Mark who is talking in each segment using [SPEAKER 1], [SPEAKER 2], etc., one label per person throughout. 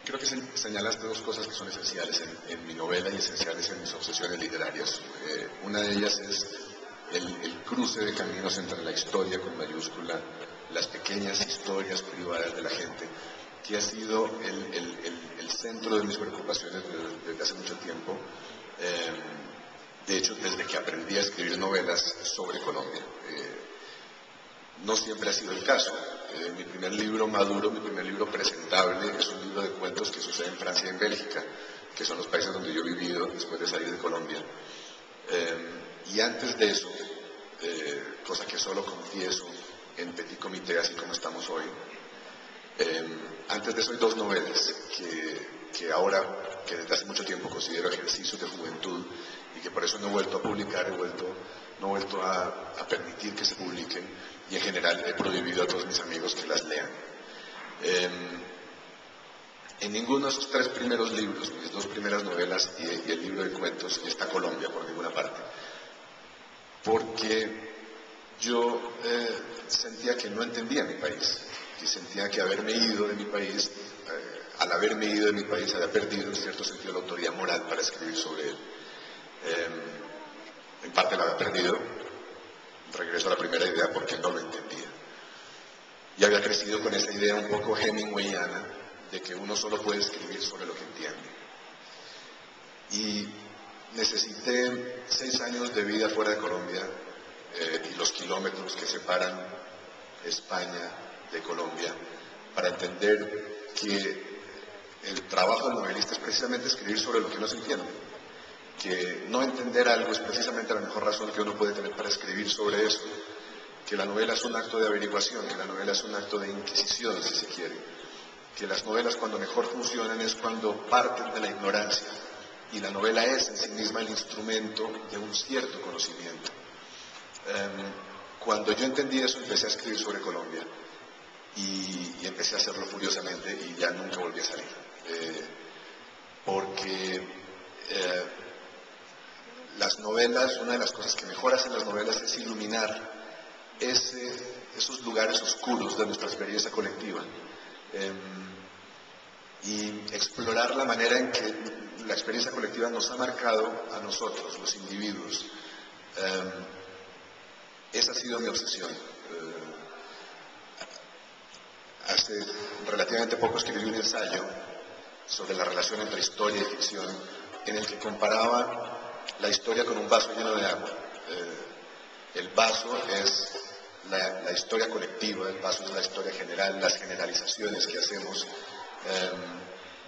[SPEAKER 1] Creo que señalaste dos cosas que son esenciales en mi novela y esenciales en mis obsesiones literarias. Una de ellas es el cruce de caminos entre la historia con mayúscula, las pequeñas historias privadas de la gente, que ha sido el centro de mis preocupaciones desde hace mucho tiempo. De hecho, desde que aprendí a escribir novelas sobre Colombia. No siempre ha sido el caso. Mi primer libro maduro, mi primer libro presentable, es un libro de cuentos que sucede en Francia y en Bélgica, que son los países donde yo he vivido después de salir de Colombia. Y antes de eso, cosa que solo confieso en petit comité, así como estamos hoy, antes de eso hay dos novelas que ahora, que desde hace mucho tiempo considero ejercicios de juventud y que por eso no he vuelto a publicar, no he vuelto a permitir que se publiquen, y en general he prohibido a todos mis amigos que las lean. En ninguno de esos tres primeros libros, mis dos primeras novelas y el libro de cuentos, está Colombia por ninguna parte, porque yo sentía que no entendía mi país, y sentía que haberme ido de mi país, al haberme ido de mi país, había perdido en cierto sentido la autoridad moral para escribir sobre él. En parte la había perdido, regreso a la primera idea, porque no lo entendía. Y había crecido con esa idea un poco hemingwayana de que uno solo puede escribir sobre lo que entiende. Y necesité 6 años de vida fuera de Colombia y los kilómetros que separan España de Colombia para entender que el trabajo del novelista es precisamente escribir sobre lo que no se entiende. Que no entender algo es precisamente la mejor razón que uno puede tener para escribir sobre eso, que la novela es un acto de averiguación, que la novela es un acto de inquisición, si se quiere, que las novelas cuando mejor funcionan es cuando parten de la ignorancia, y la novela es en sí misma el instrumento de un cierto conocimiento. Cuando yo entendí eso, empecé a escribir sobre Colombia, y empecé a hacerlo furiosamente, y ya nunca volví a salir, porque las novelas, una de las cosas que mejor hacen las novelas es iluminar esos lugares oscuros de nuestra experiencia colectiva, y explorar la manera en que la experiencia colectiva nos ha marcado a nosotros, los individuos. Esa ha sido mi obsesión. Hace relativamente poco escribí un ensayo sobre la relación entre historia y ficción, en el que comparaba la historia con un vaso lleno de agua. El vaso es la historia colectiva, el vaso es la historia general, las generalizaciones que hacemos,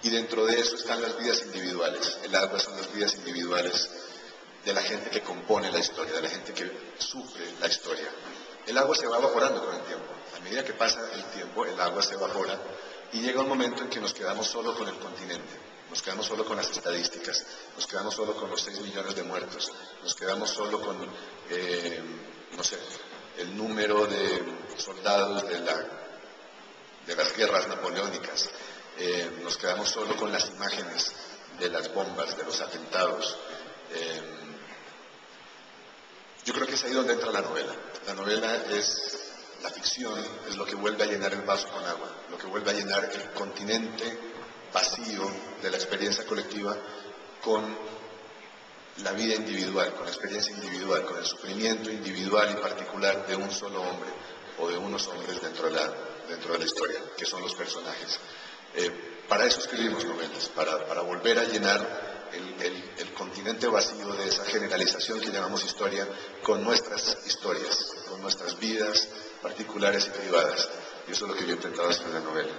[SPEAKER 1] y dentro de eso están las vidas individuales. El agua son las vidas individuales de la gente que compone la historia, de la gente que sufre la historia. El agua se va evaporando con el tiempo. A medida que pasa el tiempo, el agua se evapora y llega un momento en que nos quedamos solo con el continente, nos quedamos solo con las estadísticas, nos quedamos solo con los 6 millones de muertos, nos quedamos solo con, no sé, el número de soldados de las guerras napoleónicas, nos quedamos solo con las imágenes de las bombas, de los atentados. Yo creo que es ahí donde entra la novela. La novela es la ficción, es lo que vuelve a llenar el vaso con agua, lo que vuelve a llenar el continente vacío de la experiencia colectiva con la vida individual, con la experiencia individual, con el sufrimiento individual y particular de un solo hombre o de unos hombres dentro de la historia, que son los personajes. Para eso escribimos novelas, para volver a llenar el continente vacío de esa generalización que llamamos historia con nuestras historias, con nuestras vidas particulares y privadas. Y eso es lo que yo he intentado hacer en la novela.